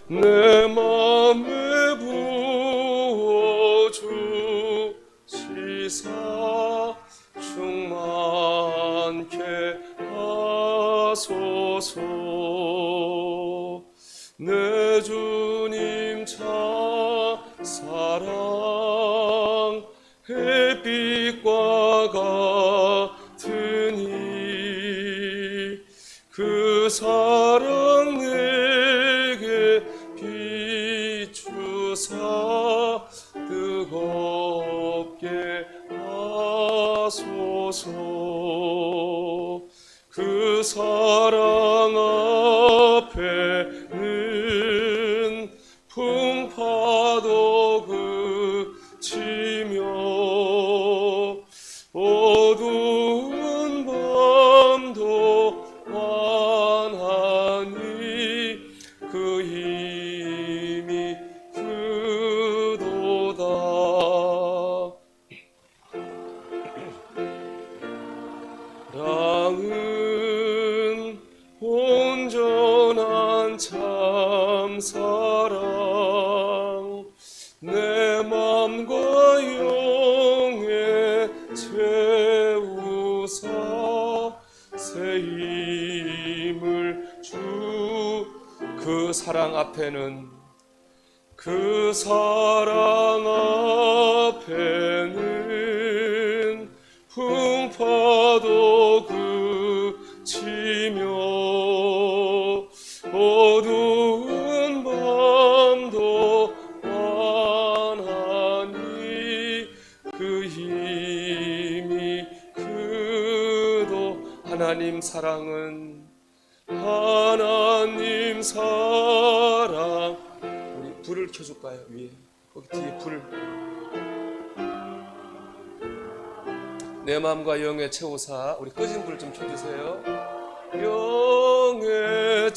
내 맘에 부어주시사 충만케 하소서. 내 주님 사랑 햇빛과 같으니 그 사랑 내게 비추사 뜨겁게 하소서. 그 사랑 앞에는 풍파도 그치며 어두운 밤도 환하니 그 힘이 크도다. 사랑은 온전한 참사랑 내 맘과 영에 채우사 새 힘을 주. 그 사랑 앞에는 풍파도 그치며 어두운 밤도 환하니 그 힘이 크도. 하나님 사랑 우리 불을 켜줄까요? 위에 거기 뒤에 불. 내 마음과 영에 채우사. 우리 꺼진 불 좀 켜주세요. 영에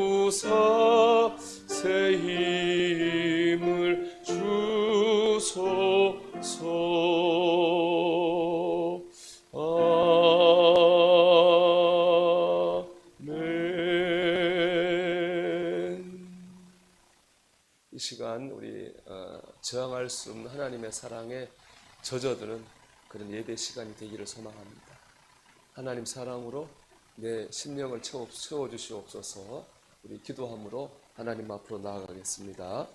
채우사 새 힘을 주소서. 아멘. 이 시간 우리 저항할 수 없는 하나님의 사랑에 젖어드는 그런 예배 시간이 되기를 소망합니다. 하나님 사랑으로 내 심령을 채워주시옵소서. 우리 기도함으로 하나님 앞으로 나아가겠습니다.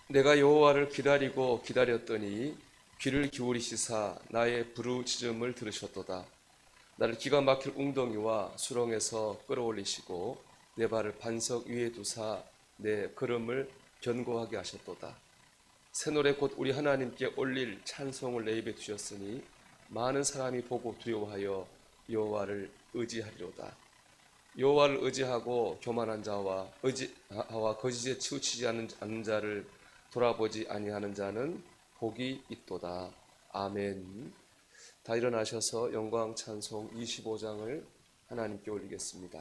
내가 여호와를 기다리고 기다렸더니 귀를 기울이시사 나의 부르짖음을 들으셨도다. 나를 기가 막힐 웅덩이와 수렁에서 끌어올리시고 내 발을 반석 위에 두사 내 걸음을 견고하게 하셨도다. 새 노래 곧 우리 하나님께 올릴 찬송을 내 입에 두셨으니 많은 사람이 보고 두려워하여 여호와를 의지하리로다. 여호와를 의지하고 교만한 자와 거짓에 치우치지 않는 자를 돌아보지 아니하는 자는 복이 있도다. 아멘. 다 일어나셔서 영광 찬송 25장을 하나님께 올리겠습니다.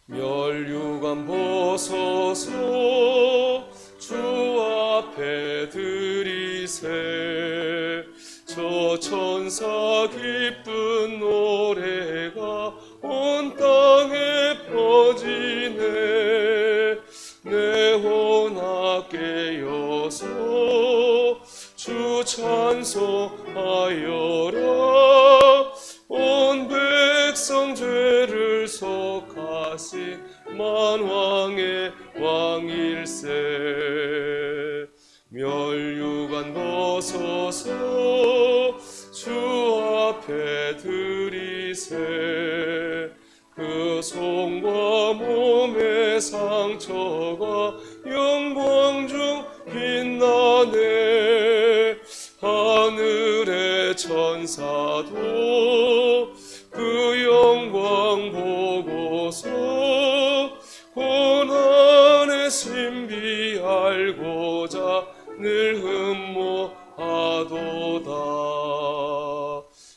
멸류관 벗어서 주 앞에 드리세. 저 천사 기쁜 노래가 온 땅에 퍼지네. 내 혼악 깨어서 주 찬송하여라. 온 백성 죄를 속하신 만왕의 왕일세. 멸류관 벗어서 주 앞에 드리세. 그 손과 몸의 상처가 영광 중 빛나네. 하늘의 천사도 그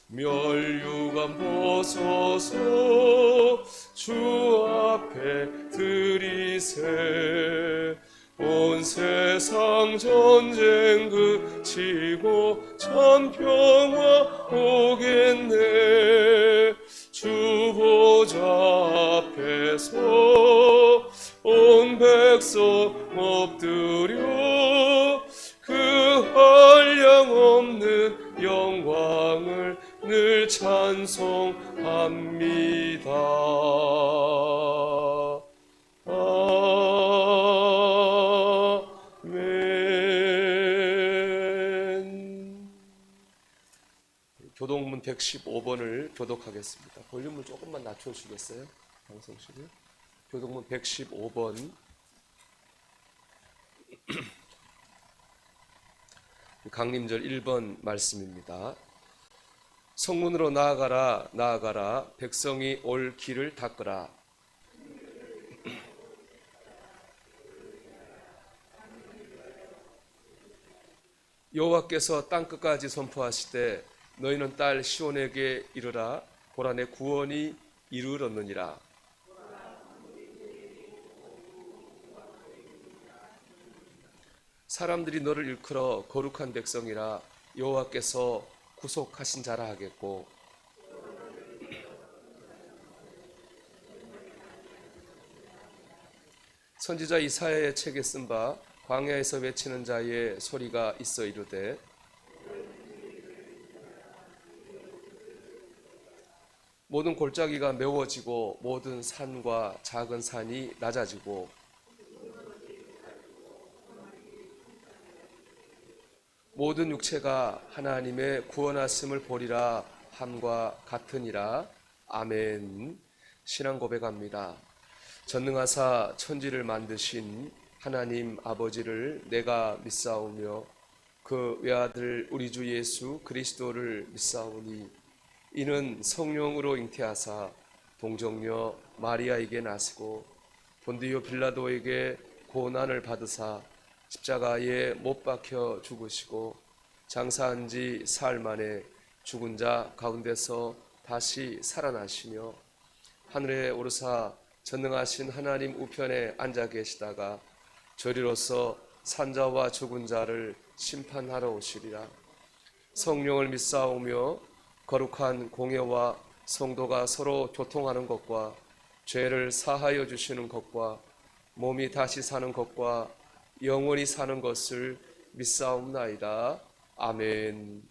멸류관 벗어서 주 앞에 드리세. 온 세상 전쟁 그치고 참 평화 오겠네. 주 보좌 앞에서 온 백성 엎드려 그 한량없는 영광을 늘 찬송합니다. 아멘. 교동문 115번을 교독하겠습니다. 볼륨을 조금만 낮춰주시겠어요? 방송실이요. 교동문 115번. 강림절 1번 말씀입니다. 성문으로 나아가라 나아가라, 백성이 올 길을 닦으라. 여호와께서 땅끝까지 선포하시되 너희는 딸 시온에게 이르라. 보라, 내 구원이 이르렀느니라. 사람들이 너를 일컬어 거룩한 백성이라 여호와께서 구속하신 자라 하겠고, 선지자 이사야의 책에 쓴 바 광야에서 외치는 자의 소리가 있어 이르되, 모든 골짜기가 메워지고 모든 산과 작은 산이 낮아지고 모든 육체가 하나님의 구원하심을 보리라 함과 같으니라. 아멘. 신앙 고백합니다. 전능하사 천지를 만드신 하나님 아버지를 내가 믿사오며 그 외아들 우리 주 예수 그리스도를 믿사오니, 이는 성령으로 잉태하사 동정녀 마리아에게 나시고 본디오 빌라도에게 고난을 받으사 십자가에 못 박혀 죽으시고 장사한 지 사흘 만에 죽은 자 가운데서 다시 살아나시며 하늘에 오르사 전능하신 하나님 우편에 앉아 계시다가 저리로서 산자와 죽은 자를 심판하러 오시리라. 성령을 믿사오며 거룩한 공예와 성도가 서로 교통하는 것과 죄를 사하여 주시는 것과 몸이 다시 사는 것과 영원히 사는 것을 믿사옵나이다. 아멘.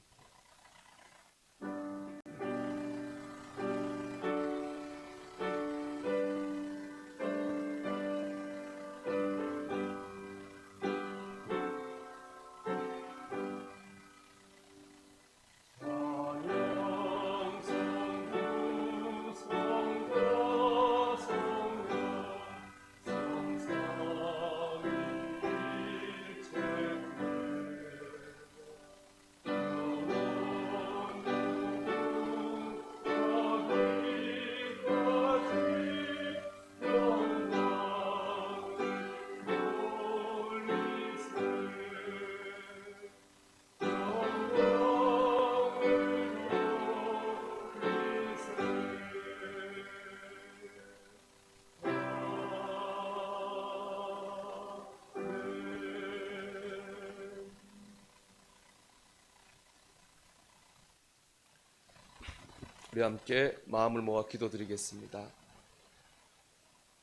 우리 함께 마음을 모아 기도드리겠습니다.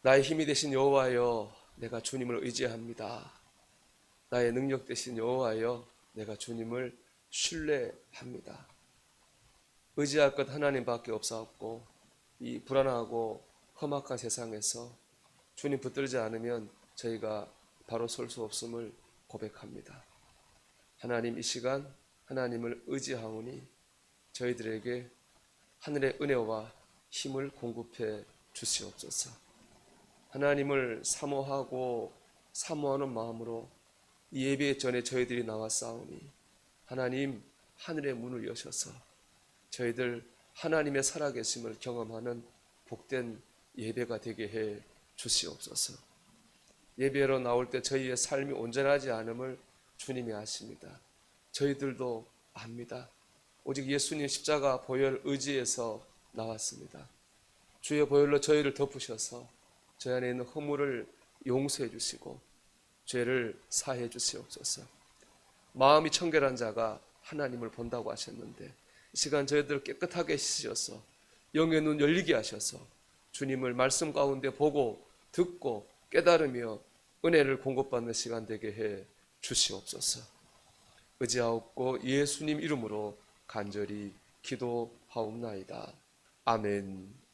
나의 힘이 되신 여호와여, 내가 주님을 의지합니다. 나의 능력 되신 여호와여, 내가 주님을 신뢰합니다. 의지할 것 하나님밖에 없사옵고 이 불안하고 험악한 세상에서 주님 붙들지 않으면 저희가 바로 설 수 없음을 고백합니다. 하나님, 이 시간 하나님을 의지하오니 저희들에게 하늘의 은혜와 힘을 공급해 주시옵소서. 하나님을 사모하고 사모하는 마음으로 이 예배 전에 저희들이 나왔사오니 하나님, 하늘의 문을 여셔서 저희들 하나님의 살아계심을 경험하는 복된 예배가 되게 해 주시옵소서. 예배로 나올 때 저희의 삶이 온전하지 않음을 주님이 아십니다. 저희들도 압니다. 오직 예수님 십자가 보혈 의지에서 나왔습니다. 주의 보혈로 저희를 덮으셔서 저희 안에 있는 허물을 용서해 주시고 죄를 사해 주시옵소서. 마음이 청결한 자가 하나님을 본다고 하셨는데 이 시간 저희들을 깨끗하게 씻으셔서 영의 눈 열리게 하셔서 주님을 말씀 가운데 보고 듣고 깨달으며 은혜를 공급받는 시간 되게 해 주시옵소서. 의지하옵고 예수님 이름으로 간절히 기도하옵나이다. 아멘.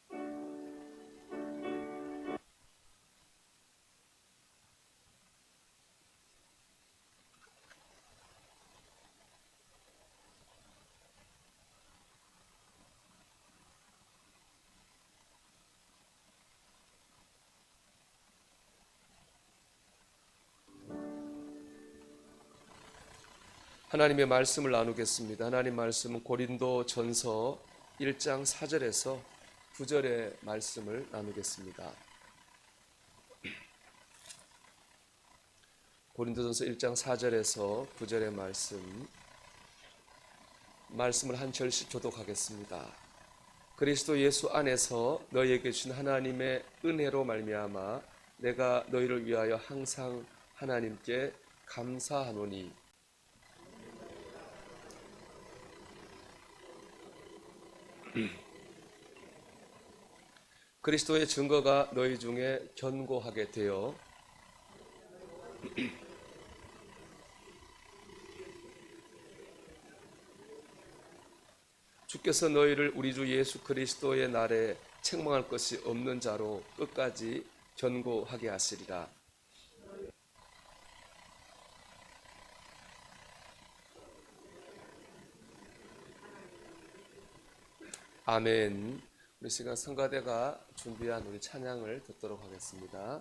하나님의 말씀을 나누겠습니다. 하나님 말씀은 고린도 전서 1장 4절에서 9절의 말씀을 나누겠습니다. 고린도전서 1장 4절에서 9절의 말씀을 한 절씩 교독하겠습니다. 그리스도 예수 안에서 너희에게 주신 하나님의 은혜로 말미암아 내가 너희를 위하여 항상 하나님께 감사하노니 그리스도의 증거가 너희 중에 견고하게 되어 주께서 너희를 우리 주 예수 그리스도의 날에 책망할 것이 없는 자로 끝까지 견고하게 하시리라. 아멘. 우리 시간 성가대가 준비한 우리 찬양을 듣도록 하겠습니다.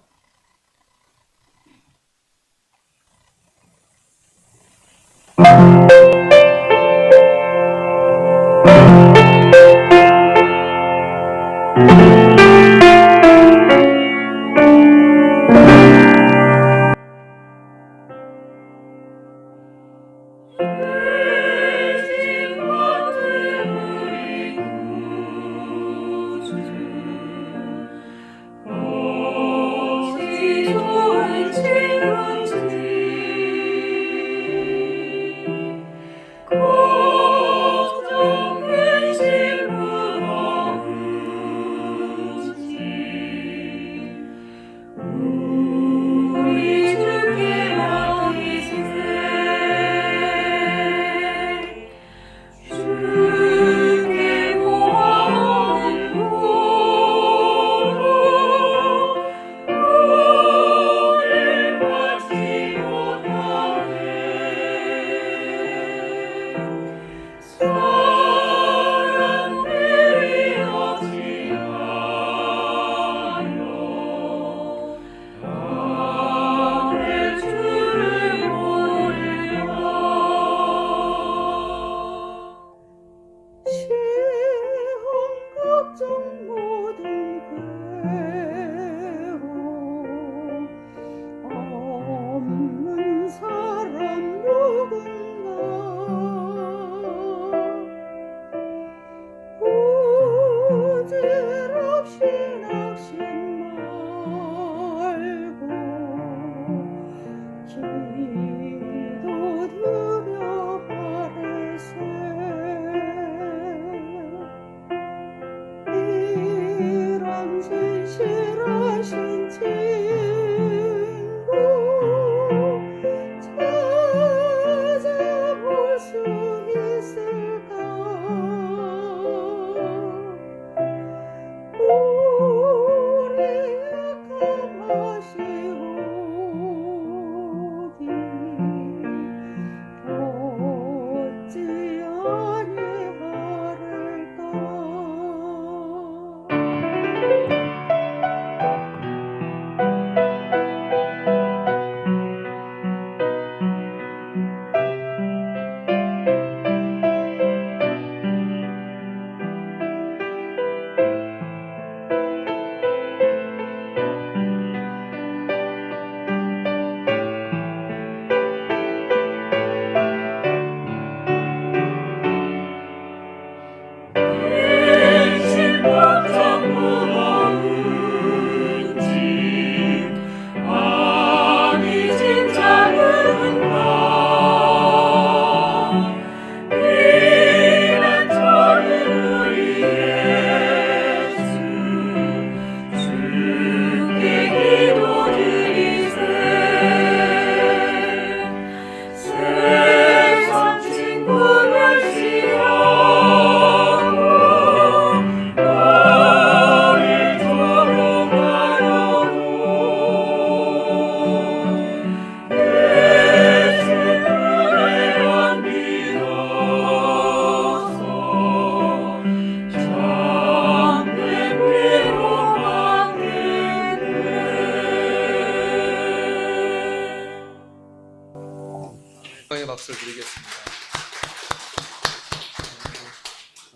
박수를 드리겠습니다.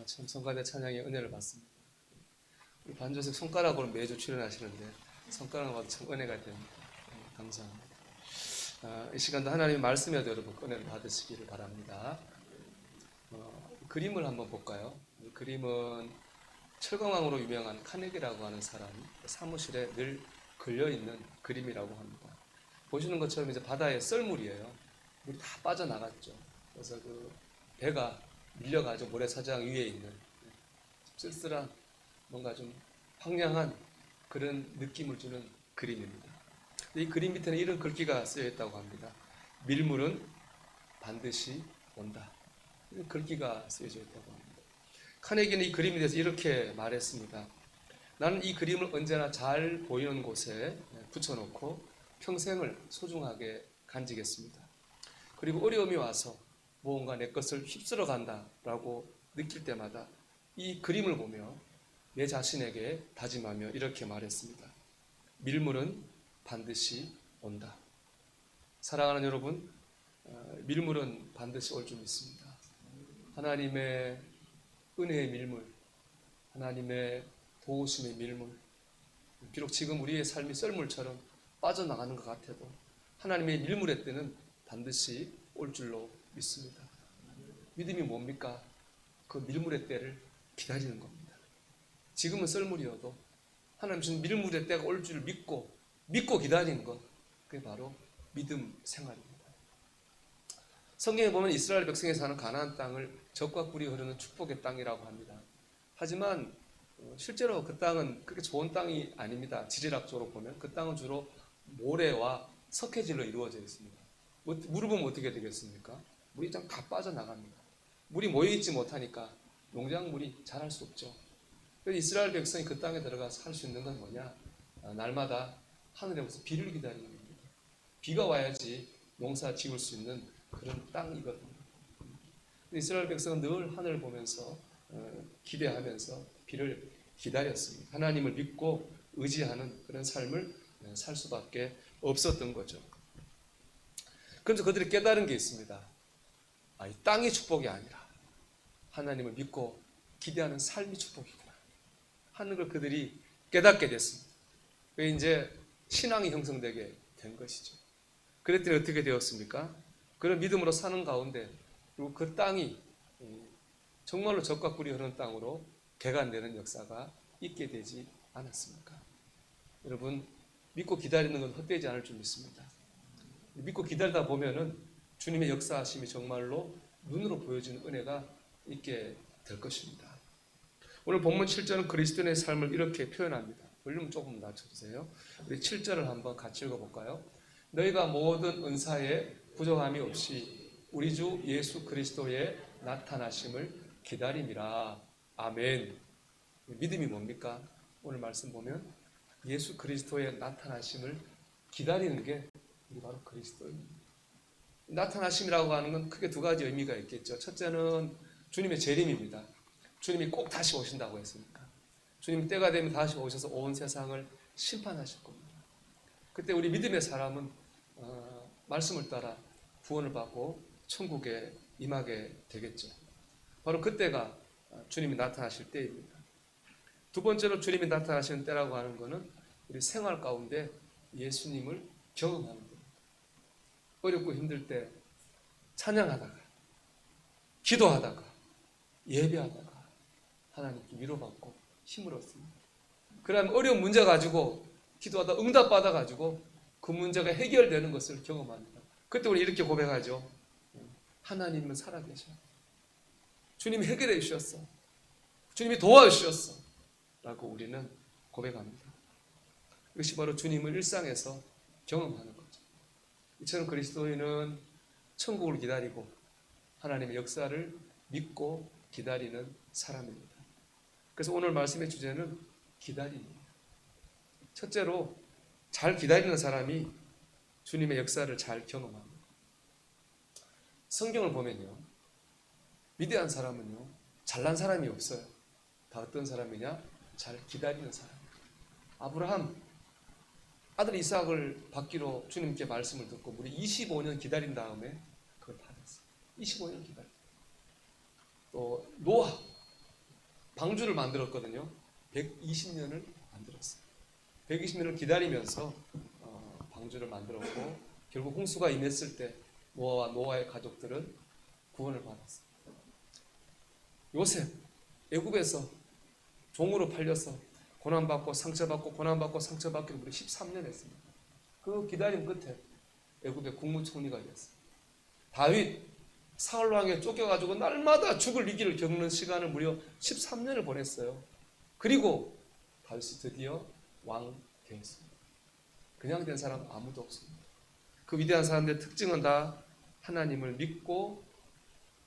참 성가대 찬양의 은혜를 받습니다. 우리 반주석 손가락으로 매주 출연하시는데 손가락을 봐도 참 은혜가 됩니다. 감사합니다. 이 시간도 하나님의 말씀에도 여러분 은혜를 받으시기를 바랍니다. 그림을 한번 볼까요? 이 그림은 철강왕으로 유명한 카네기라고 하는 사람 사무실에 늘 걸려있는 그림이라고 합니다. 보시는 것처럼 이제 바다에 썰물이에요. 물이 다 빠져나갔죠. 그래서 그 배가 밀려가지고 모래사장 위에 있는 쓸쓸한 뭔가 좀 황량한 그런 느낌을 주는 그림입니다. 이 그림 밑에는 이런 글귀가 쓰여 있다고 합니다. 밀물은 반드시 온다. 이런 글귀가 쓰여져 있다고 합니다. 카네기는 이 그림에 대해서 이렇게 말했습니다. 나는 이 그림을 언제나 잘 보이는 곳에 붙여놓고 평생을 소중하게 간직했습니다. 그리고 어려움이 와서 무언가 내 것을 휩쓸어 간다라고 느낄 때마다 이 그림을 보며 내 자신에게 다짐하며 이렇게 말했습니다. 밀물은 반드시 온다. 사랑하는 여러분, 밀물은 반드시 올 줄 믿습니다. 하나님의 은혜의 밀물, 하나님의 도우심의 밀물, 비록 지금 우리의 삶이 썰물처럼 빠져나가는 것 같아도 하나님의 밀물의 때는 반드시 올 줄로 믿습니다. 믿음이 뭡니까? 그 밀물의 때를 기다리는 겁니다. 지금은 썰물이어도 하나님 주신 밀물의 때가 올 줄 믿고 기다리는 것, 그게 바로 믿음 생활입니다. 성경에 보면 이스라엘 백성이 사는 가나안 땅을 젖과 꿀이 흐르는 축복의 땅이라고 합니다. 하지만 실제로 그 땅은 그렇게 좋은 땅이 아닙니다. 지질학적으로 보면 그 땅은 주로 모래와 석회질로 이루어져 있습니다. 물을 보면 어떻게 되겠습니까? 물이 다 빠져나갑니다. 물이 모여있지 못하니까 농작물이 자랄 수 없죠. 그래서 이스라엘 백성이 그 땅에 들어가서 할 수 있는 건 뭐냐? 날마다 하늘에서 비를 기다리는 겁니다. 비가 와야지 농사 지을 수 있는 그런 땅이거든요. 이스라엘 백성은 늘 하늘을 보면서 기대하면서 비를 기다렸습니다. 하나님을 믿고 의지하는 그런 삶을 살 수밖에 없었던 거죠. 그래서 그들이 깨달은 게 있습니다. 이 땅이 축복이 아니라 하나님을 믿고 기대하는 삶이 축복이구나 하는 걸 그들이 깨닫게 됐습니다. 왜 이제 신앙이 형성되게 된 것이죠. 그랬더니 어떻게 되었습니까? 그런 믿음으로 사는 가운데 그리고 그 땅이 정말로 젖과 꿀이 흐르는 땅으로 개간되는 역사가 있게 되지 않았습니까? 여러분, 믿고 기다리는 건 헛되지 않을 줄 믿습니다. 믿고 기다리다 보면은 주님의 역사하심이 정말로 눈으로 보여지는 은혜가 있게 될 것입니다. 오늘 본문 7절은 그리스도인의 삶을 이렇게 표현합니다. 볼륨 조금 낮춰주세요. 우리 7절을 한번 같이 읽어볼까요? 너희가 모든 은사에 부족함이 없이 우리 주 예수 그리스도의 나타나심을 기다림이라. 아멘. 믿음이 뭡니까? 오늘 말씀 보면 예수 그리스도의 나타나심을 기다리는 게 바로 그리스도입니다. 나타나심이라고 하는 건 크게 두 가지 의미가 있겠죠. 첫째는 주님의 재림입니다. 주님이 꼭 다시 오신다고 했으니까. 주님 때가 되면 다시 오셔서 온 세상을 심판하실 겁니다. 그때 우리 믿음의 사람은 말씀을 따라 구원을 받고 천국에 임하게 되겠죠. 바로 그때가 주님이 나타나실 때입니다. 두 번째로 주님이 나타나시는 때라고 하는 것은 우리 생활 가운데 예수님을 경험하는 겁니다. 어렵고 힘들 때 찬양하다가 기도하다가 예배하다가 하나님께 위로받고 힘을 얻습니다. 그러면 어려운 문제 가지고 기도하다 응답받아 가지고 그 문제가 해결되는 것을 경험합니다. 그때 우리 이렇게 고백하죠. 하나님은 살아계셔. 주님이 해결해 주셨어. 주님이 도와주셨어. 라고 우리는 고백합니다. 이것이 바로 주님을 일상에서 경험하는 거죠. 이처럼 그리스도인은 천국을 기다리고 하나님의 역사를 믿고 기다리는 사람입니다. 그래서 오늘 말씀의 주제는 기다림입니다. 첫째로 잘 기다리는 사람이 주님의 역사를 잘 경험합니다. 성경을 보면요, 위대한 사람은요 잘난 사람이 없어요. 다 어떤 사람이냐? 잘 기다리는 사람이에요. 아브라함 아들 이삭을 받기로 주님께 말씀을 듣고 무려 25년 기다린 다음에 그걸 받았어요. 25년을 기다렸다. 또 노아, 방주를 만들었거든요. 120년을 만들었어요. 120년을 기다리면서 방주를 만들었고 결국 홍수가 임했을 때 노아와 노아의 가족들은 구원을 받았어요. 요셉, 애굽에서 종으로 팔려서 고난받고 상처받고 고난받고 상처받기를 무려 13년 했습니다. 그 기다림 끝에 애굽의 국무총리가 되었어요. 다윗, 사울 왕에 쫓겨가지고 날마다 죽을 위기를 겪는 시간을 무려 13년을 보냈어요. 그리고 다윗이 드디어 왕 되었습니다. 그냥 된 사람 아무도 없습니다. 그 위대한 사람들의 특징은 다 하나님을 믿고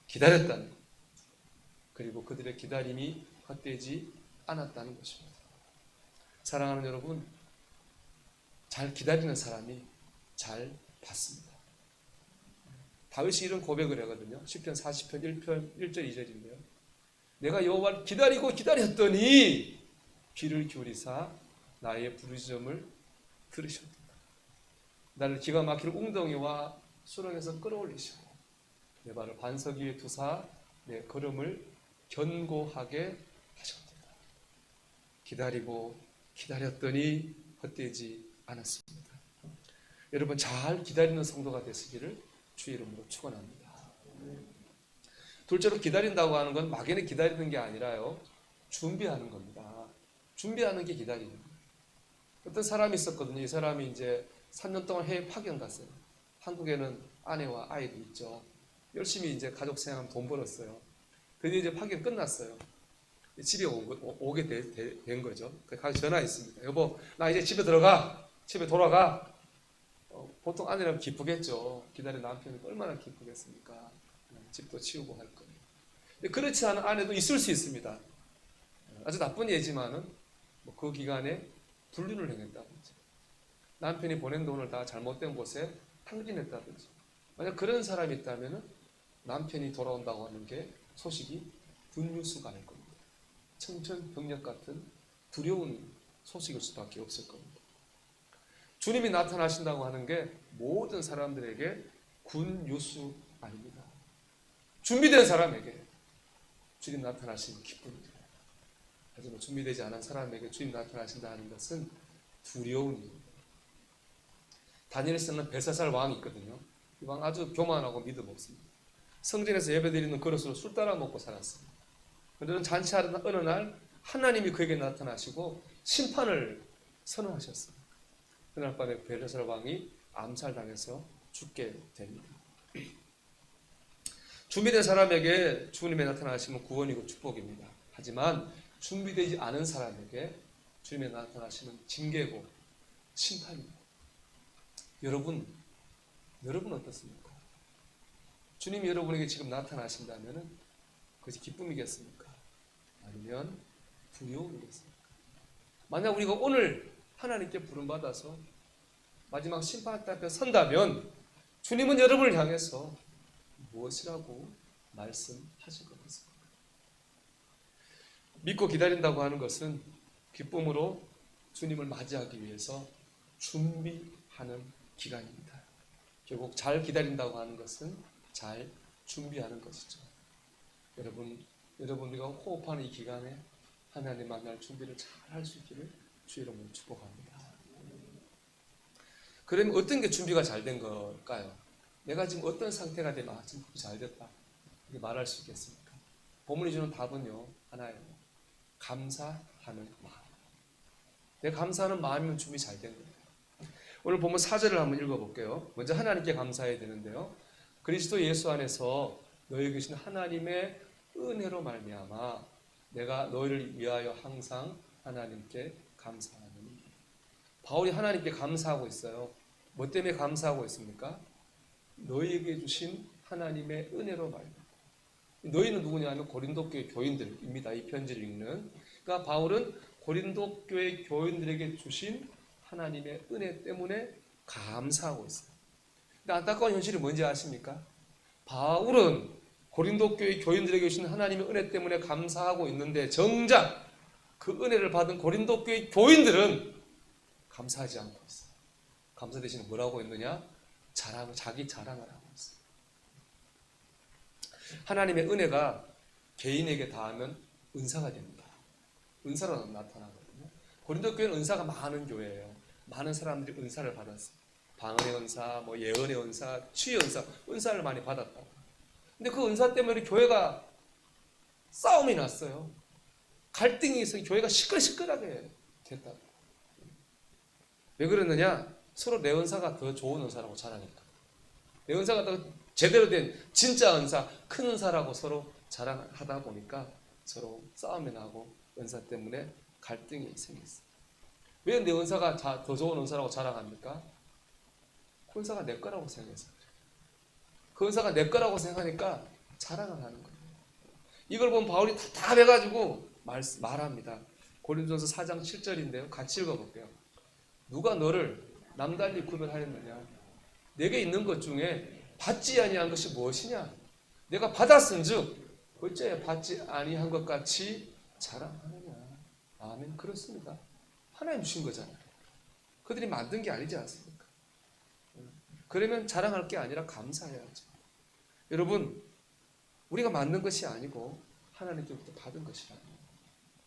기다렸다는 것, 그리고 그들의 기다림이 헛되지 않았다는 것입니다. 사랑하는 여러분, 잘 기다리는 사람이 잘 받습니다. 다윗이 이런 고백을 하거든요. 시편 40편 1절 2절인데요. 내가 여호와를 기다리고 기다렸더니 귀를 기울이사 나의 부르짖음을 들으셨다. 나를 기가 막힐 웅덩이와 수렁에서 끌어올리시고 내 발을 반석 위에 두사 내 걸음을 견고하게 하셨다. 기다리고 기다렸더니 헛되지 않았습니다. 여러분, 잘 기다리는 성도가 되시기를 주의 이름으로 축원합니다. 둘째로, 기다린다고 하는 건 막연히 기다리는 게 아니라요, 준비하는 겁니다. 준비하는 게 기다리는 거예요. 어떤 사람이 있었거든요. 이 사람이 이제 3년 동안 해외 파견 갔어요. 한국에는 아내와 아이도 있죠. 열심히 이제 가족 생활하면 돈 벌었어요. 드디어 이제 파견 끝났어요. 집에 오게 된 거죠. 가서 전화했습니다. 여보, 나 이제 집에 들어가. 집에 돌아가. 보통 아내라면 기쁘겠죠. 기다린 남편이 얼마나 기쁘겠습니까? 집도 치우고 할 거예요. 그렇지 않은 아내도 있을 수 있습니다. 아주 나쁜 예지만은 그 기간에 불륜을 행했다든지, 남편이 보낸 돈을 다 잘못된 곳에 탕진했다든지, 만약 그런 사람이 있다면 남편이 돌아온다고 하는 게 소식이 분유수가 될 겁니다. 청천벽력 같은 두려운 소식일 수밖에 없을 겁니다. 주님이 나타나신다고 하는 게 모든 사람들에게 굿뉴스 아닙니다. 준비된 사람에게 주님 나타나시는 기쁨입니다. 하지만 준비되지 않은 사람에게 주님 나타나신다는 것은 두려운 일입니다. 다니엘서는 벨사살 왕이 있거든요. 이 왕 아주 교만하고 믿음 없습니다. 성전에서 예배드리는 그릇으로 술 따라 먹고 살았습니다. 그런데 잔치하는 어느 날 하나님이 그에게 나타나시고 심판을 선언하셨어요. 그날 밤에 벨사살 왕이 암살당해서 죽게 됩니다. 준비된 사람에게 주님이 나타나시면 구원이고 축복입니다. 하지만 준비되지 않은 사람에게 주님이 나타나시면 징계고 심판입니다. 여러분 어떻습니까? 주님이 여러분에게 지금 나타나신다면 그것이 기쁨이겠습니까? 아니면 두려움이겠습니까? 만약 우리가 오늘 하나님께 부름받아서 마지막 심판 앞에 선다면 주님은 여러분을 향해서 무엇이라고 말씀하실 것 같습니다. 믿고 기다린다고 하는 것은 기쁨으로 주님을 맞이하기 위해서 준비하는 기간입니다. 결국 잘 기다린다고 하는 것은 잘 준비하는 것이죠. 여러분 우리가 호흡하는 이 기간에 하나님 만날 준비를 잘 할 수 있기를 주의 이름으로 축복합니다. 그러면 어떤 게 준비가 잘 된 걸까요? 내가 지금 어떤 상태가 되면 지금 잘 됐다 이렇게 말할 수 있겠습니까? 본문이 주는 답은요, 하나예요. 감사하는 마음. 내가 감사하는 마음이면 준비 잘 된 거예요. 오늘 보면 4절을 한번 읽어볼게요. 먼저 하나님께 감사해야 되는데요. 그리스도 예수 안에서 너희 계신 하나님의 은혜로 말미암아 내가 너희를 위하여 항상 하나님께 감사하노니. 바울이 하나님께 감사하고 있어요. 뭐 때문에 감사하고 있습니까? 너희에게 주신 하나님의 은혜로 말미암아. 너희는 누구냐면 고린도 교회 교인들입니다. 이 편지를 읽는. 그러니까 바울은 고린도 교회 교인들에게 주신 하나님의 은혜 때문에 감사하고 있어요. 근데 안타까운 현실이 뭔지 아십니까? 바울은 고린도 교회 교인들에게 주신 하나님의 은혜 때문에 감사하고 있는데 정작 그 은혜를 받은 고린도 교회 교인들은 감사하지 않고 있어요. 감사 대신 뭐라고 했느냐? 자기 자랑을 하고 있어요. 하나님의 은혜가 개인에게 닿으면 은사가 됩니다. 은사로 나타나거든요. 고린도 교회는 은사가 많은 교회예요. 많은 사람들이 은사를 받았어요. 방언의 은사, 뭐 예언의 은사, 치유의 은사, 은사를 많이 받았다고. 근데 그 은사 때문에 교회가 싸움이 났어요. 갈등이 있어서 교회가 시끌시끌하게 됐다. 왜 그러느냐? 서로 내 은사가 더 좋은 은사라고 자랑했다. 내 은사가 더 제대로 된 진짜 은사, 큰 은사라고 서로 자랑하다 보니까 서로 싸움이 나고 은사 때문에 갈등이 생겼어요. 왜 내 은사가 더 좋은 은사라고 자랑합니까? 그 은사가 내 거라고 생각해서 그래요. 그 은사가 내 거라고 생각하니까 자랑을 하는 거예요. 이걸 보면 바울이 다 해가지고 말합니다. 고린도전서 4장 7절인데요. 같이 읽어볼게요. 누가 너를 남달리 구별하였느냐? 내게 있는 것 중에 받지 아니한 것이 무엇이냐? 내가 받았은즉 어째 받지 아니한 것 같이 자랑하느냐? 아멘. 그렇습니다. 하나님 주신 거잖아요. 그들이 만든 게 아니지 않습니까? 그러면 자랑할 게 아니라 감사해야죠. 여러분, 우리가 만든 것이 아니고 하나님께로부터 받은 것이라면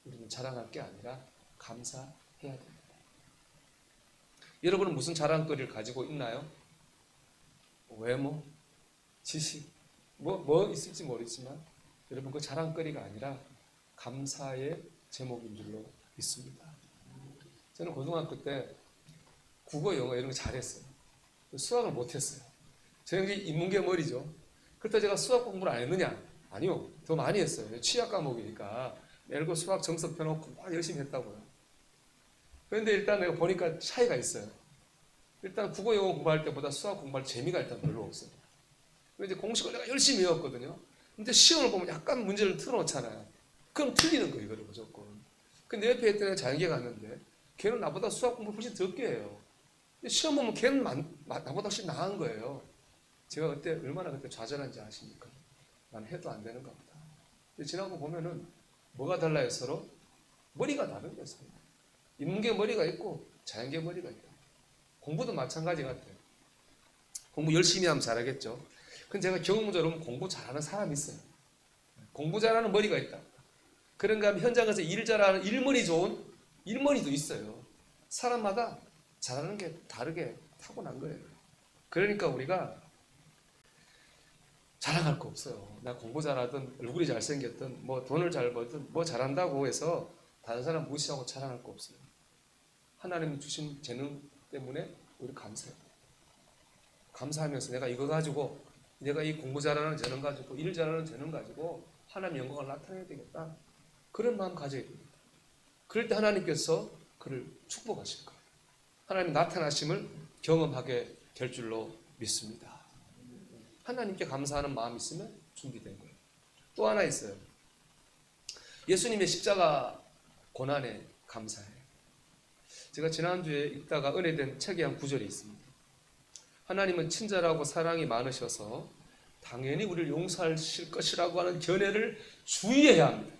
우리는 자랑할 게 아니라 감사해야 됩니다. 여러분은 무슨 자랑거리를 가지고 있나요? 외모, 지식, 뭐 있을지 모르지만 여러분 그 자랑거리가 아니라 감사의 제목인 줄로 믿습니다. 저는 고등학교 때 국어, 영어 이런 거 잘했어요. 수학을 못했어요. 저는 인문계 머리죠. 그렇다고 제가 수학 공부를 안 했느냐? 아니요. 더 많이 했어요. 취약 과목이니까 매일 그 수학 정석 펴놓고 막 열심히 했다고요. 그런데 일단 내가 보니까 차이가 있어요. 일단 국어, 영어 공부할 때보다 수학 공부할 재미가 일단 별로 없어요. 이제 공식을 내가 열심히 외웠거든요. 근데 시험을 보면 약간 문제를 틀어놓잖아요. 그럼 틀리는 거예요, 이거를 무조건. 근데 옆에 있던 자연계가 갔는데 걔는 나보다 수학 공부를 훨씬 적게 해요. 근데 시험 보면 걔는 나보다 훨씬 나은 거예요. 제가 그때 얼마나 그때 좌절한지 아십니까? 난 해도 안 되는가 보다. 근데 지나고 보면은 뭐가 달라요, 서로? 머리가 다른 거예요. 인문계 머리가 있고 자연계 머리가 있다. 공부도 마찬가지 같아요. 공부 열심히 하면 잘하겠죠. 근데 제가 경험적으로 공부 잘하는 사람이 있어요. 공부 잘하는 머리가 있다. 그런가 하면 현장에서 일 잘하는 일머리 좋은 일머리도 있어요. 사람마다 잘하는 게 다르게 타고난 거예요. 그러니까 우리가 자랑할 거 없어요. 나 공부 잘하든 얼굴이 잘생겼든 뭐 돈을 잘 벌든 뭐 잘한다고 해서 다른 사람 무시하고 자랑할 거 없어요. 하나님 주신 재능 때문에 우리 감사해요. 감사하면서 내가 이거 가지고 내가 이 공부 잘하는 재능 가지고 일 잘하는 재능 가지고 하나님 영광을 나타내야 되겠다. 그런 마음 가져야 됩니다. 그럴 때 하나님께서 그를 축복하실 거예요. 하나님 나타나심을 경험하게 될 줄로 믿습니다. 하나님께 감사하는 마음이 있으면 준비된 거예요. 또 하나 있어요. 예수님의 십자가 고난에 감사해요. 제가 지난주에 읽다가 은혜된 책에 한 구절이 있습니다. 하나님은 친절하고 사랑이 많으셔서 당연히 우리를 용서하실 것이라고 하는 견해를 주의해야 합니다.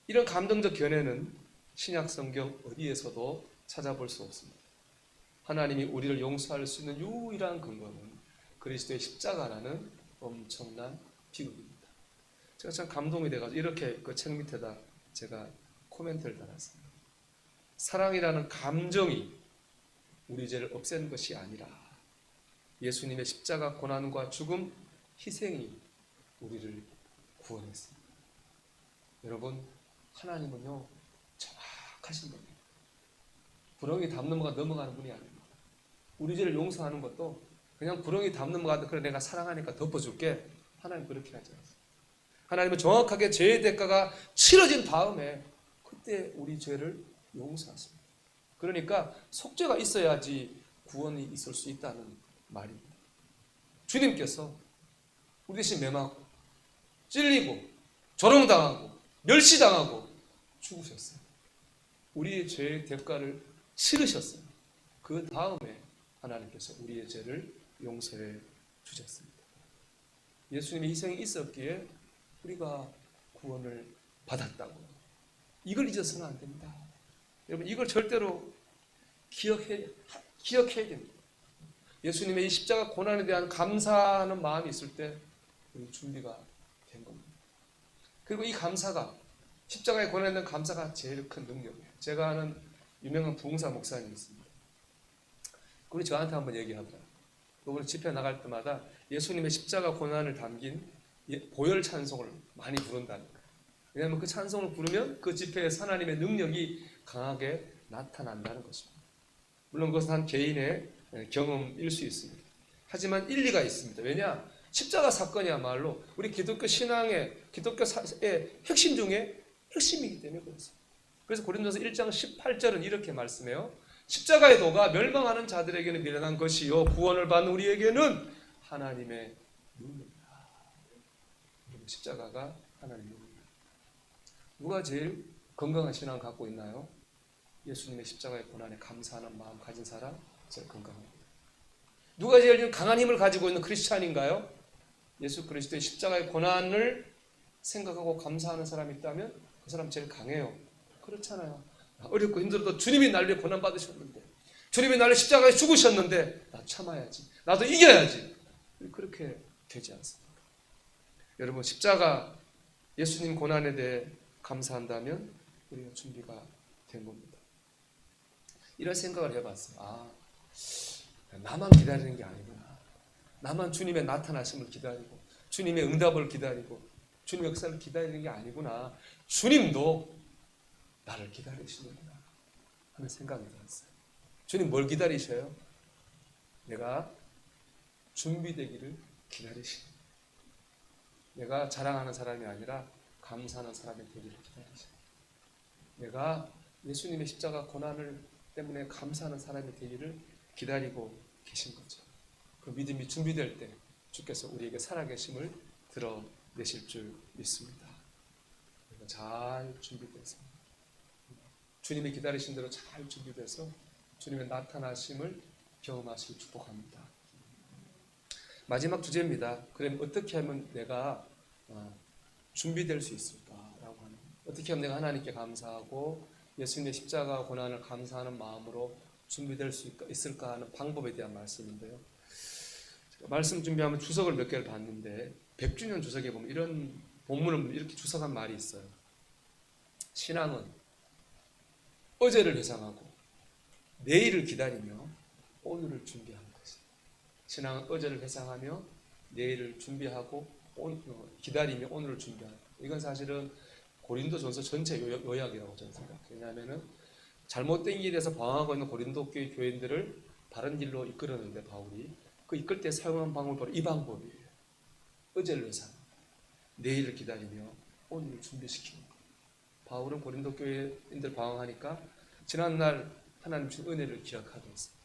이런 감동적 견해는 신약 성경 어디에서도 찾아볼 수 없습니다. 하나님이 우리를 용서할 수 있는 유일한 근거는 그리스도의 십자가라는 엄청난 비극입니다. 제가 참 감동이 돼가지고 이렇게 그 책 밑에다 제가 코멘트를 달았습니다. 사랑이라는 감정이 우리 죄를 없앤 것이 아니라 예수님의 십자가 고난과 죽음, 희생이 우리를 구원했습니다. 여러분, 하나님은요 정확하신 분이에요. 구렁이 담 넘어가는 분이 아닙니다. 우리 죄를 용서하는 것도 그냥 구렁이 담 넘어가도 그래 내가 사랑하니까 덮어줄게. 하나님 그렇게 하지 않습니다. 하나님은 정확하게 죄의 대가가 치러진 다음에 그때 우리 죄를 용서하십니다. 그러니까 속죄가 있어야지 구원이 있을 수 있다는 말입니다. 주님께서 우리 대신 매맞고 찔리고 조롱당하고 멸시당하고 죽으셨어요. 우리의 죄의 대가를 치르셨어요. 그 다음에 하나님께서 우리의 죄를 용서해 주셨습니다. 예수님의 희생이 있었기에 우리가 구원을 받았다고. 이걸 잊어서는 안 됩니다. 여러분 이걸 절대로 기억해야 됩니다. 예수님의 이 십자가 고난에 대한 감사하는 마음이 있을 때 우리 준비가 그리고 이 감사가, 십자가에 권하는 감사가 제일 큰 능력이에요. 제가 아는 유명한 부흥사 목사님이 있습니다. 그분이 저한테 한번 얘기하더라고요. 그분은 집회 나갈 때마다 예수님의 십자가 고난을 담긴 보혈 찬송을 많이 부른다는 거예요. 왜냐하면 그 찬송을 부르면 그 집회에서 하나님의 능력이 강하게 나타난다는 것입니다. 물론 그것은 한 개인의 경험일 수 있습니다. 하지만 일리가 있습니다. 왜냐? 십자가 사건이야말로 우리 기독교 신앙의, 기독교의 핵심 중에 핵심이기 때문에 그렇습니다. 그래서 고린도서 1장 18절은 이렇게 말씀해요. 십자가의 도가 멸망하는 자들에게는 미련한 것이요 구원을 받는 우리에게는 하나님의 능력이다. 십자가가 하나님의 능력이다. 누가 제일 건강한 신앙을 갖고 있나요? 예수님의 십자가의 고난에 감사하는 마음 가진 사람 제일 건강합니다. 누가 제일 강한 힘을 가지고 있는 크리스찬인가요? 예수 그리스도의 십자가의 고난을 생각하고 감사하는 사람이 있다면 그 사람 제일 강해요. 그렇잖아요. 어렵고 힘들어도 주님이 나를 위해 고난 받으셨는데, 주님이 나를 십자가에 죽으셨는데 나 참아야지, 나도 이겨야지. 그렇게 되지 않습니다. 여러분, 십자가 예수님 고난에 대해 감사한다면 우리가 준비가 된 겁니다. 이런 생각을 해봤어요. 나만 기다리는 게 아니구나. 나만 주님의 나타나심을 기다리고 주님의 응답을 기다리고 주님의 역사를 기다리는 게 아니구나. 주님도 나를 기다리시는구나 하는 생각이 들었어요. 주님 뭘 기다리셔요? 내가 준비되기를 기다리시는, 내가 자랑하는 사람이 아니라 감사하는 사람이 되기를 기다리시는, 내가 예수님의 십자가 고난을 때문에 감사하는 사람이 되기를 기다리고 계신 거죠. 그 믿음이 준비될 때 주께서 우리에게 살아계심을 드러내실 줄 믿습니다. 잘 준비돼서 주님이 기다리신 대로 잘 준비돼서 주님의 나타나심을 경험하시길 축복합니다. 마지막 주제입니다. 그럼 어떻게 하면 내가 준비될 수 있을까라고 하는, 어떻게 하면 내가 하나님께 감사하고 예수님의 십자가 고난을 감사하는 마음으로 준비될 수 있을까 하는 방법에 대한 말씀인데요. 말씀 준비하면 주석을 몇 개를 봤는데 100주년 주석에 보면 이런 본문을 이렇게 주석한 말이 있어요. 신앙은 어제를 회상하고 내일을 기다리며 오늘을 준비하는 것이다. 신앙은 어제를 회상하며 내일을 준비하고 기다리며 오늘을 준비하는 것. 이건 사실은 고린도전서 전체 요약이라고 저는 생각해요. 왜냐하면 잘못된 길에서 방황하고 있는 고린도 교회 교인들을 바른 길로 이끌었는데 바울이 그 이끌 때 사용한 방법이 바로 이 방법이에요. 어제를 회상, 내일을 기다리며 오늘을 준비시키는 것. 바울은 고린도 교회인들 방황하니까 지난날 하나님 준 은혜를 기억하게 했어요.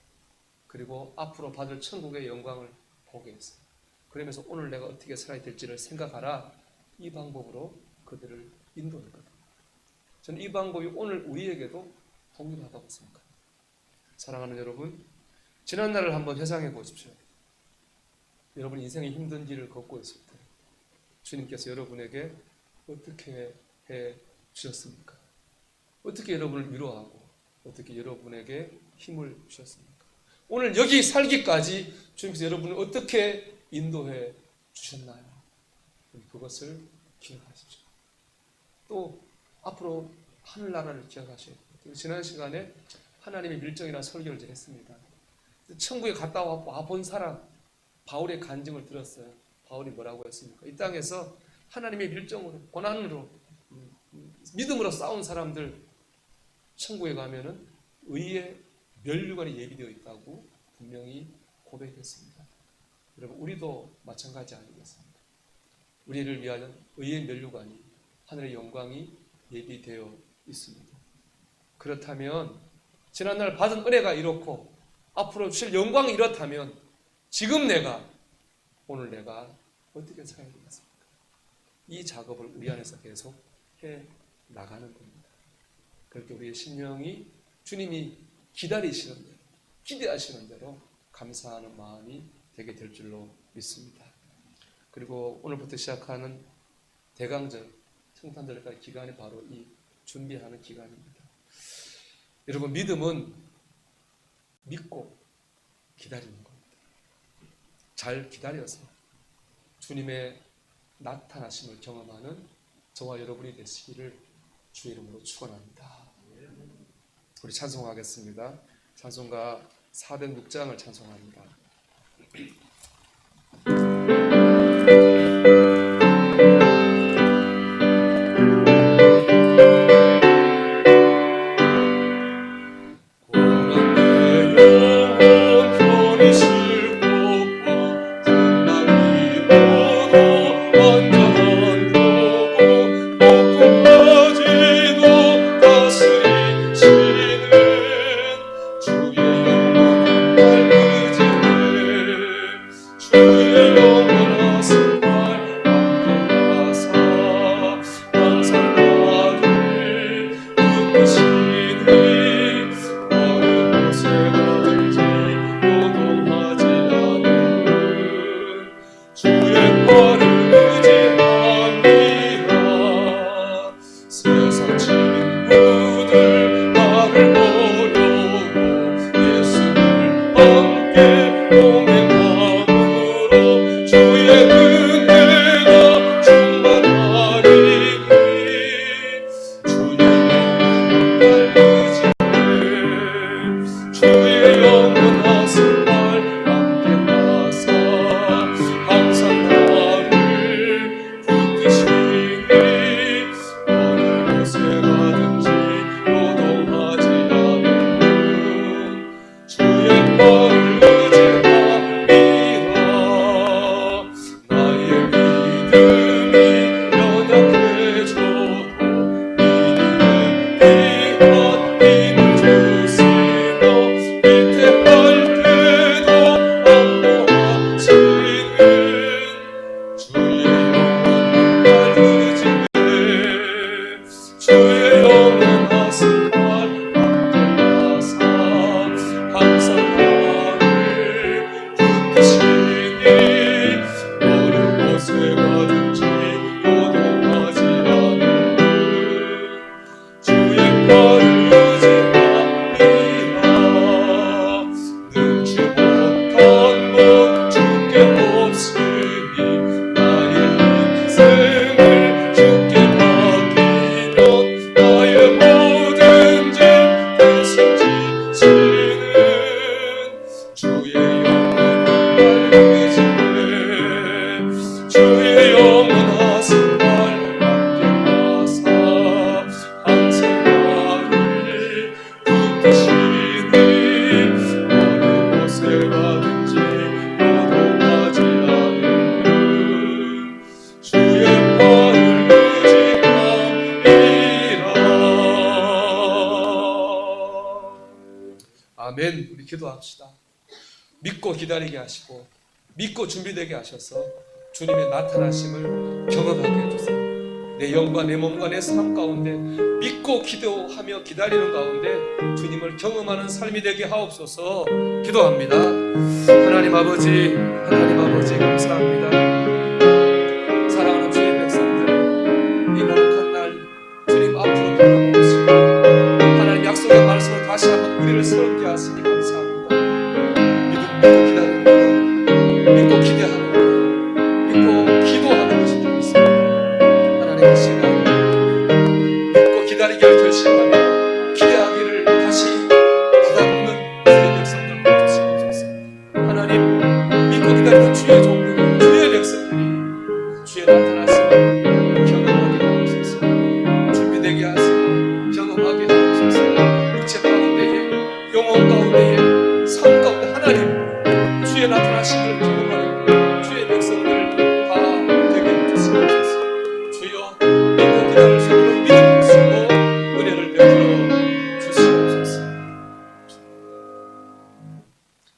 그리고 앞으로 받을 천국의 영광을 보게 했어요. 그러면서 오늘 내가 어떻게 살아야 될지를 생각하라. 이 방법으로 그들을 인도했거든요. 저는 이 방법이 오늘 우리에게도 동일하다고 생각합니다. 사랑하는 여러분, 지난날을 한번 회상해 보십시오. 여러분 인생의 힘든 길을 걷고 있을 때 주님께서 여러분에게 어떻게 해 주셨습니까? 어떻게 여러분을 위로하고 어떻게 여러분에게 힘을 주셨습니까? 오늘 여기 살기까지 주님께서 여러분을 어떻게 인도해 주셨나요? 그것을 기억하십시오. 또 앞으로 하늘나라를 기억하셔야 돼요. 지난 시간에 하나님의 밀정이라는 설교를 했습니다. 천국에 갔다 와본 사람, 바울의 간증을 들었어요. 바울이 뭐라고 했습니까? 이 땅에서 하나님의 밀정으로, 고난으로, 믿음으로 싸운 사람들 천국에 가면은 의의 면류관이 예비되어 있다고 분명히 고백했습니다. 여러분, 우리도 마찬가지 아니겠습니까? 우리를 위하여 의의 면류관이, 하늘의 영광이 예비되어 있습니다. 그렇다면 지난날 받은 은혜가 이렇고 앞으로 주실 영광이 이렇다면 지금 오늘 내가 어떻게 살아야 되겠습니까? 이 작업을 우리 안에서 계속 해 나가는 겁니다. 그렇게 우리의 심령이 주님이 기다리시는 대로, 기대하시는 대로 감사하는 마음이 되게 될 줄로 믿습니다. 그리고 오늘부터 시작하는 대강절, 성탄절까지 기간이 바로 이 준비하는 기간입니다. 여러분, 믿음은 믿고 기다리는 겁니다. 잘 기다려서 주님의 나타나심을 경험하는 저와 여러분이 되시기를 주의 이름으로 축원합니다. 우리 찬송하겠습니다. 찬송가 406장을 찬송합니다. 아멘. 우리 기도합시다. 믿고 기다리게 하시고 믿고 준비되게 하셔서 주님의 나타나심을 경험하게 해주세요. 내 영과 내 몸과 내 삶 가운데 믿고 기도하며 기다리는 가운데 주님을 경험하는 삶이 되게 하옵소서. 기도합니다. 하나님 아버지 감사합니다. 사랑하는 주의 백성들, 이 거룩한 날 주님 앞으로 돌아보시고 하나님 약속의 말씀을 다시 한번 우리를 새롭게 하시니 감사합니다. 믿고 기다리는 것, 믿고 기대하는 것, 믿고 기도하는 것이 되겠습니다. 하나님 이 시간 믿고 기다리기를 결심하며 기대하기를 다시 받아먹는 주의 백성들 보여주시옵소서. 하나님 믿고 기다리는 주의 종들, 주의 백성들이 주의 나타나심을 경험하게 하옵소서. 준비되게 하시고 경험하게 하옵소서. 육체 가운데에 영혼 가운데에 삶 가운데 하나님 주의 나타나심을 경험하는 주의 백성들 다 되게 해주시옵소서. 주여 믿고 기다릴 수 있도록 믿음 주시고 은혜를 베풀어 주시옵소서.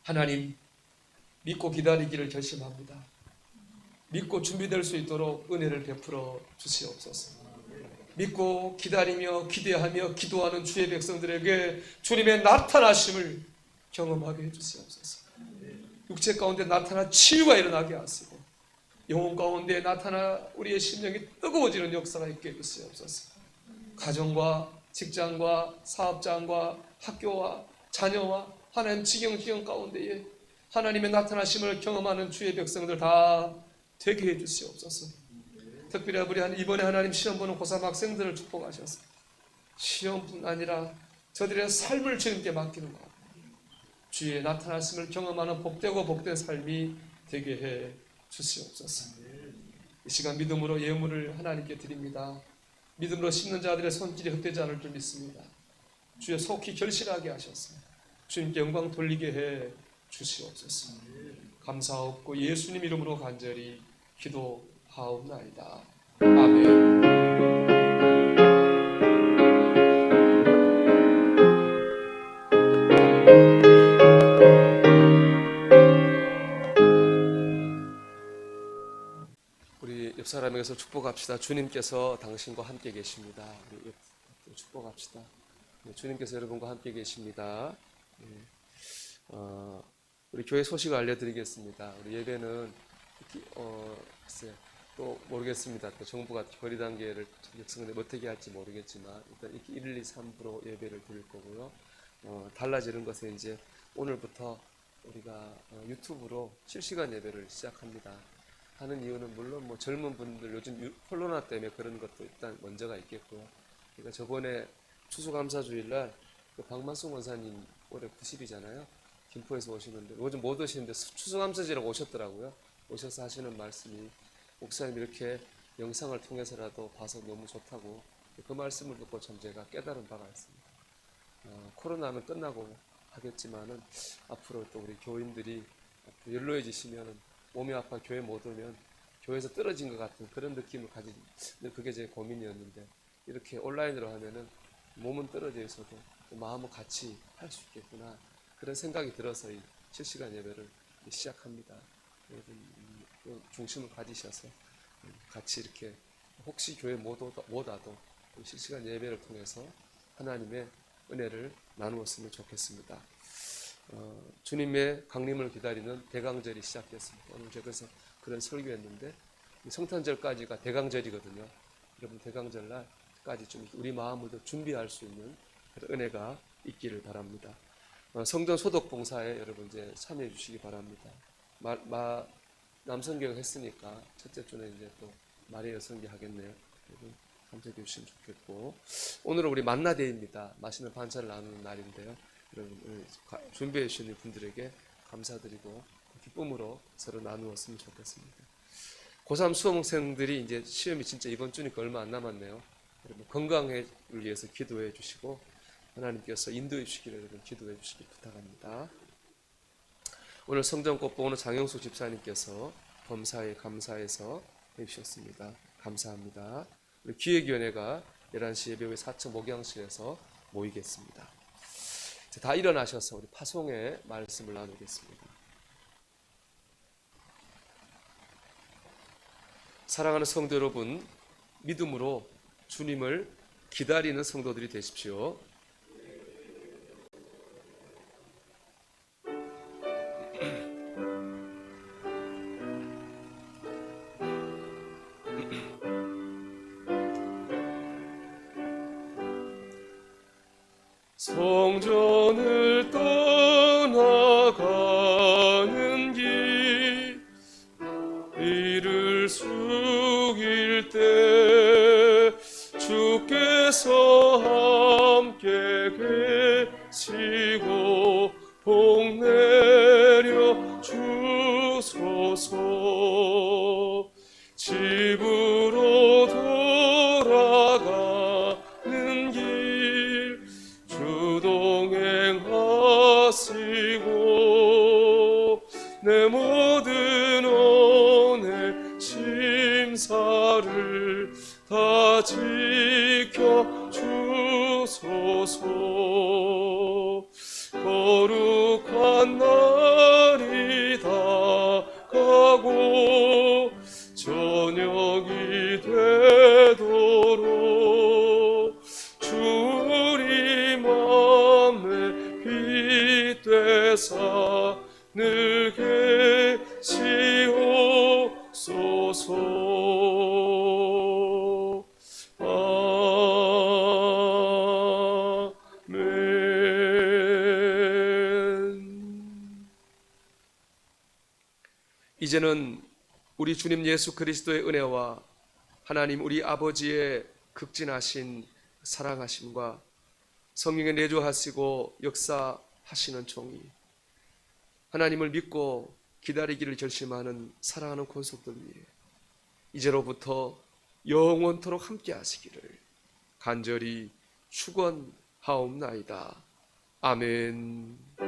하나님 믿고 기다리기를 결심합니다. 믿고 준비될 수 있도록 은혜를 베풀어 주시옵소서. 믿고 기다리며 기대하며 기도하는 주의 백성들에게 주님의 나타나심을 경험하게 해주시옵소서. 육체 가운데 나타나 치유가 일어나게 하시고 영혼 가운데 나타나 우리의 심령이 뜨거워지는 역사가 있게 해주시옵소서. 가정과 직장과 사업장과 학교와 자녀와 하나님 지경 가운데에 하나님의 나타나심을 경험하는 주의 백성들 다 되게 해주시옵소서. 특별히 우리 이번에 하나님 시험 보는 고3 학생들을 축복하셔서 시험뿐 아니라 저들의 삶을 주님께 맡기는 것, 주의 나타났음을 경험하는 복되고 복된 삶이 되게 해 주시옵소서. 이 시간 믿음으로 예물을 하나님께 드립니다. 믿음으로 심는 자들의 손길이 헛되지 않을 줄 믿습니다. 주여 속히 결실하게 하셔서 주님께 영광 돌리게 해 주시옵소서. 감사하옵고 예수님 이름으로 간절히 기도하옵나이다. 아멘. 우리 옆 사람에게서 축복합시다. 주님께서 당신과 함께 계십니다. 우리 축복합시다. 주님께서 여러분과 함께 계십니다. 우리 교회 소식을 알려드리겠습니다. 우리 예배는 글쎄 또 모르겠습니다. 또 정부가 거리 단계를 역성을 어떻게 할지 모르겠지만 일단 이렇게 1, 2, 3부로 예배를 드릴 거고요. 달라지는 것은 이제 오늘부터 우리가 유튜브로 실시간 예배를 시작합니다. 하는 이유는 물론 뭐 젊은 분들 요즘 코로나 때문에 그런 것도 일단 먼저가 있겠고요. 그러니까 저번에 추수감사주일날 그 박만숙 원사님 올해 90이잖아요. 김포에서 오시는데 요즘 못 오시는데 추수감사지라고 오셨더라고요. 오셔서 하시는 말씀이 목사님 이렇게 영상을 통해서라도 봐서 너무 좋다고 그 말씀을 듣고 참 제가 깨달은 바가 있습니다. 코로나는 끝나고 하겠지만은 앞으로 또 우리 교인들이 연로해지시면은 몸이 아파 교회 못 오면 교회에서 떨어진 것 같은 그런 느낌을 가진 그게 제 고민이었는데 이렇게 온라인으로 하면은 몸은 떨어져 있어도 마음은 같이 할 수 있겠구나 그런 생각이 들어서 이 실시간 예배를 시작합니다. 여러분 중심을 가지셔서 같이 이렇게 혹시 교회 못 와도 실시간 예배를 통해서 하나님의 은혜를 나누었으면 좋겠습니다. 주님의 강림을 기다리는 대강절이 시작됐습니다. 오늘 제가 그래서 그런 설교했는데 성탄절까지가 대강절이거든요. 여러분 대강절 날까지 좀 우리 마음을 준비할 수 있는 그런 은혜가 있기를 바랍니다. 성전 소독 봉사에 여러분 이제 참여해 주시기 바랍니다. 남성교육 했으니까 첫째 주는 이제 또 마리아 여성교 하겠네요. 여러분 참석해 주시면 좋겠고 오늘은 우리 만나데이입니다. 맛있는 반찬을 나누는 날인데요. 여러분 준비해 주시는 분들에게 감사드리고 기쁨으로 서로 나누었으면 좋겠습니다. 고3 수험생들이 이제 시험이 진짜 이번 주니까 얼마 안 남았네요. 여러분 건강을 위해서 기도해 주시고 하나님께서 인도해 주시기를 여러분 기도해 주시기 부탁합니다. 오늘 성전 꽃보는 장영수 집사님께서 범사에 감사해서 해주셨습니다. 감사합니다. 우리 기획위원회가 11시 예배 후에 4층 목양실에서 모이겠습니다. 다 일어나셔서 우리 파송의 말씀을 나누겠습니다. 사랑하는 성도 여러분, 믿음으로 주님을 기다리는 성도들이 되십시오. 성전을 떠나가는 길 이를 숙일 때 주께서 함께 계시고 복 내려 주소서. 집으로 돌아가는 길 주동행하시고 내 모든 오늘 심사를 다 지켜 주소서. 거룩한 날이 다가고 저녁이 되도록 주 우리 맘에 빛 되사 늘 계시옵소서. 아멘. 이제는 우리 주님 예수 그리스도의 은혜와 하나님 우리 아버지의 극진하신 사랑하심과 성령의 내주하시고 역사하시는 종이 하나님을 믿고 기다리기를 결심하는 사랑하는 권속들 위해 이제로부터 영원토록 함께 하시기를 간절히 축원하옵나이다. 아멘.